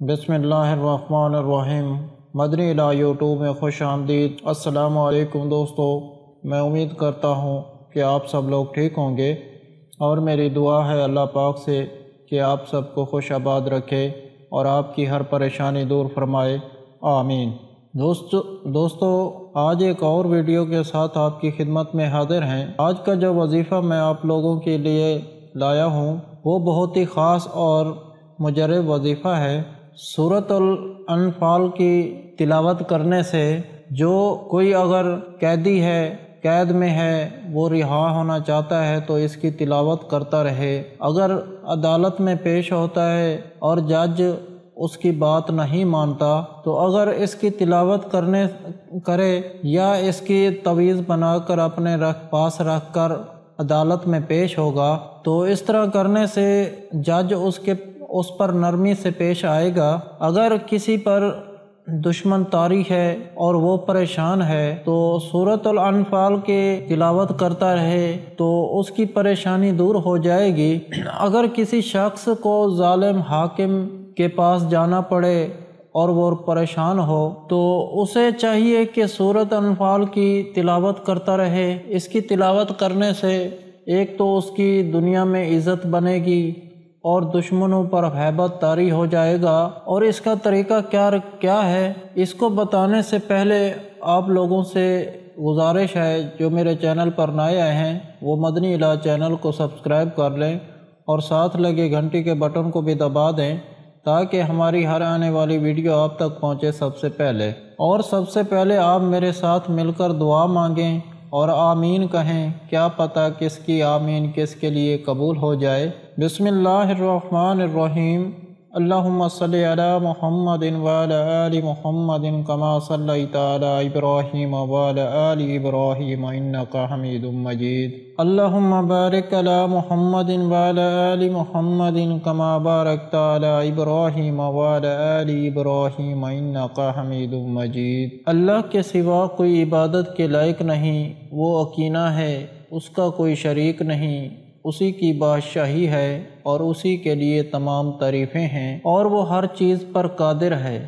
بسم اللہ الرحمن الرحیم۔ مدنی الہ یوٹیوب میں خوش آمدید۔ السلام علیکم دوستو، میں امید کرتا ہوں کہ آپ سب لوگ ٹھیک ہوں گے، اور میری دعا ہے اللہ پاک سے کہ آپ سب کو خوش آباد رکھے اور آپ کی ہر پریشانی دور فرمائے، آمین۔ دوستو آج ایک اور ویڈیو کے ساتھ آپ کی خدمت میں حاضر ہیں۔ آج کا جو وظیفہ میں آپ لوگوں کے لیے لایا ہوں وہ بہت ہی خاص اور مجرب وظیفہ ہے۔ سورۃ الانفال کی تلاوت کرنے سے جو کوئی اگر قیدی ہے، قید میں ہے، وہ رہا ہونا چاہتا ہے تو اس کی تلاوت کرتا رہے۔ اگر عدالت میں پیش ہوتا ہے اور جج اس کی بات نہیں مانتا تو اگر اس کی تلاوت کرے یا اس کی تعویذ بنا کر اپنے پاس رکھ کر عدالت میں پیش ہوگا تو اس طرح کرنے سے جج اس پر نرمی سے پیش آئے گا۔ اگر کسی پر دشمن طاری ہے اور وہ پریشان ہے تو سورۃ الانفال کی تلاوت کرتا رہے تو اس کی پریشانی دور ہو جائے گی۔ اگر کسی شخص کو ظالم حاکم کے پاس جانا پڑے اور وہ پریشان ہو تو اسے چاہیے کہ سورۃ الانفال کی تلاوت کرتا رہے۔ اس کی تلاوت کرنے سے ایک تو اس کی دنیا میں عزت بنے گی اور دشمنوں پر ہیبت طاری ہو جائے گا۔ اور اس کا طریقہ کیا ہے اس کو بتانے سے پہلے آپ لوگوں سے گزارش ہے جو میرے چینل پر نئے آئے ہیں وہ مدنی الہ چینل کو سبسکرائب کر لیں اور ساتھ لگے گھنٹی کے بٹن کو بھی دبا دیں تاکہ ہماری ہر آنے والی ویڈیو آپ تک پہنچے سب سے پہلے۔ اور سب سے پہلے آپ میرے ساتھ مل کر دعا مانگیں اور آمین کہیں، کیا پتہ کس کی آمین کس کے لیے قبول ہو جائے۔ بسم اللہ الرحمن الرحیم۔ اللہم صلی علی محمد وعلی آل محمد کما صلیت علی ابراہیم وعلی آل ابراہیم انکا حمید مجید۔ اللہم بارک علی محمد وعلی آل محمد کما بارکت علی ابراہیم وعلی آل ابراہیم انکا حمید مجید۔ اللہ کے سوا کوئی عبادت کے لائق نہیں، وہ اکینا ہے، اس کا کوئی شریک نہیں، اسی کی بادشاہی ہے اور اسی کے لیے تمام تعریفیں ہیں اور وہ ہر چیز پر قادر ہے۔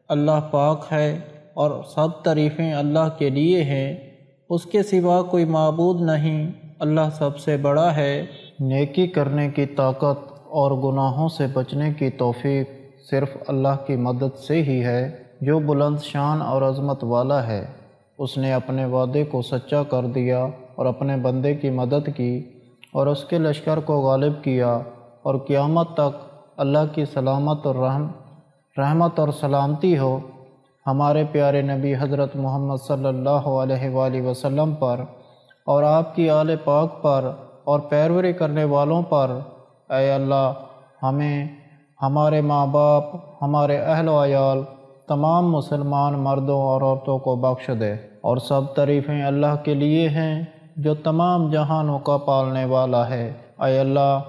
اللہ پاک ہے اور سب تعریفیں اللہ کے لیے ہیں، اس کے سوا کوئی معبود نہیں، اللہ سب سے بڑا ہے۔ نیکی کرنے کی طاقت اور گناہوں سے بچنے کی توفیق صرف اللہ کی مدد سے ہی ہے جو بلند شان اور عظمت والا ہے۔ اس نے اپنے وعدے کو سچا کر دیا اور اپنے بندے کی مدد کی اور اس کے لشکر کو غالب کیا، اور قیامت تک اللہ کی سلامت اور رحمت اور سلامتی ہو ہمارے پیارے نبی حضرت محمد صلی اللہ علیہ وآلہ وسلم پر اور آپ کی آل پاک پر اور پیروی کرنے والوں پر۔ اے اللہ ہمیں، ہمارے ماں باپ، ہمارے اہل و عیال، تمام مسلمان مردوں اور عورتوں کو بخش دے۔ اور سب تعریفیں اللہ کے لیے ہیں جو تمام جہانوں کا پالنے والا ہے۔ اے اللہ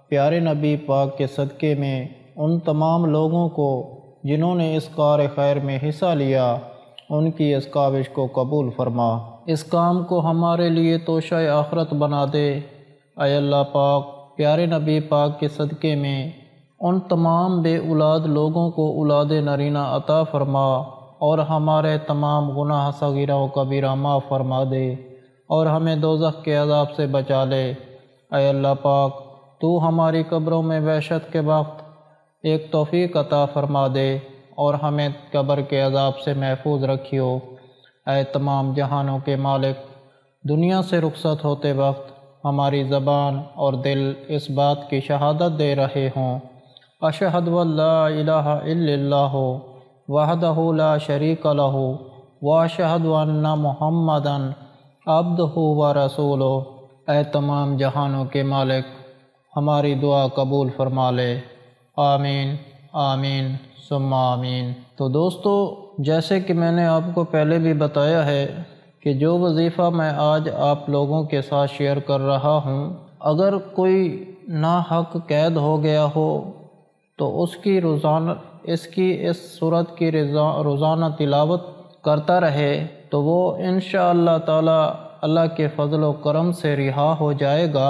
پیارے نبی پاک کے صدقے میں ان تمام لوگوں کو جنہوں نے اس کار خیر میں حصہ لیا ان کی اس کاوش کو قبول فرما، اس کام کو ہمارے لیے توشہ آخرت بنا دے۔ اے اللہ پاک پیارے نبی پاک کے صدقے میں ان تمام بے اولاد لوگوں کو اولاد نرینہ عطا فرما اور ہمارے تمام گناہ صغیرہ و کبیرہ معاف فرما دے اور ہمیں دوزخ کے عذاب سے بچا لے۔ اے اللہ پاک تو ہماری قبروں میں وحشت کے وقت ایک توفیق عطا فرما دے اور ہمیں قبر کے عذاب سے محفوظ رکھیو۔ اے تمام جہانوں کے مالک، دنیا سے رخصت ہوتے وقت ہماری زبان اور دل اس بات کی شہادت دے رہے ہوں، اشہد ان لا الہ الا اللہ وحدہ لا شریک لہ واشہد ان محمدًا عبدہ و رسولہ۔ اے تمام جہانوں کے مالک ہماری دعا قبول فرما لے، آمین آمین ثم آمین۔ تو دوستو جیسے کہ میں نے آپ کو پہلے بھی بتایا ہے کہ جو وظیفہ میں آج آپ لوگوں کے ساتھ شیئر کر رہا ہوں، اگر کوئی ناحق قید ہو گیا ہو تو اس سورت کی روزانہ تلاوت کرتا رہے تو وہ انشاءاللہ تعالی اللہ کے فضل و کرم سے رہا ہو جائے گا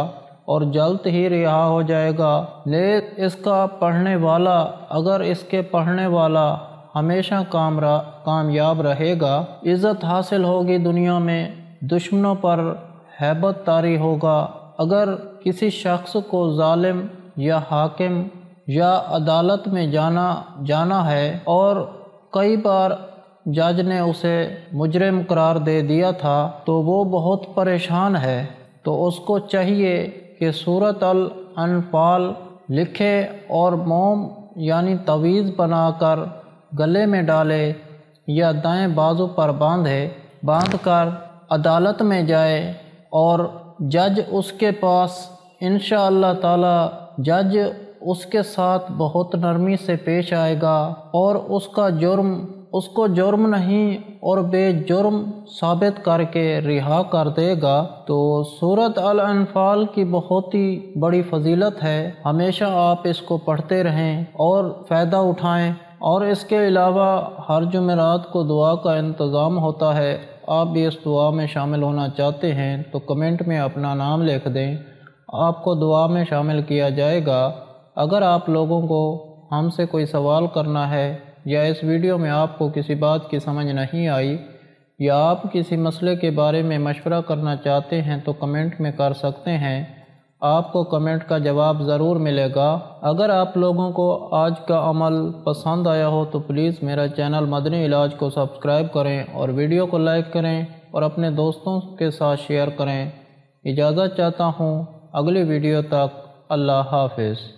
اور جلد ہی رہا ہو جائے گا۔ لیکن اس کا پڑھنے والا اگر اس کے پڑھنے والا ہمیشہ کامیاب رہے گا، عزت حاصل ہوگی دنیا میں، دشمنوں پر ہیبت طاری ہوگا۔ اگر کسی شخص کو ظالم یا حاکم یا عدالت میں جانا ہے اور کئی بار جج نے اسے مجرم قرار دے دیا تھا تو وہ بہت پریشان ہے، تو اس کو چاہیے کہ سورۃ الانفال لکھے اور موم یعنی تعویذ بنا کر گلے میں ڈالے یا دائیں بازو پر باندھ کر عدالت میں جائے، اور جج اس کے پاس انشاءاللہ تعالی جج اس کے ساتھ بہت نرمی سے پیش آئے گا اور اس کو جرم نہیں اور بے جرم ثابت کر کے رہا کر دے گا۔ تو سورۃ الانفال کی بہت ہی بڑی فضیلت ہے، ہمیشہ آپ اس کو پڑھتے رہیں اور فائدہ اٹھائیں۔ اور اس کے علاوہ ہر جمعرات کو دعا کا انتظام ہوتا ہے، آپ بھی اس دعا میں شامل ہونا چاہتے ہیں تو کمنٹ میں اپنا نام لکھ دیں، آپ کو دعا میں شامل کیا جائے گا۔ اگر آپ لوگوں کو ہم سے کوئی سوال کرنا ہے یا اس ویڈیو میں آپ کو کسی بات کی سمجھ نہیں آئی یا آپ کسی مسئلے کے بارے میں مشورہ کرنا چاہتے ہیں تو کمنٹ میں کر سکتے ہیں، آپ کو کمنٹ کا جواب ضرور ملے گا۔ اگر آپ لوگوں کو آج کا عمل پسند آیا ہو تو پلیز میرا چینل مدنی علاج کو سبسکرائب کریں اور ویڈیو کو لائک کریں اور اپنے دوستوں کے ساتھ شیئر کریں۔ اجازت چاہتا ہوں، اگلی ویڈیو تک اللہ حافظ۔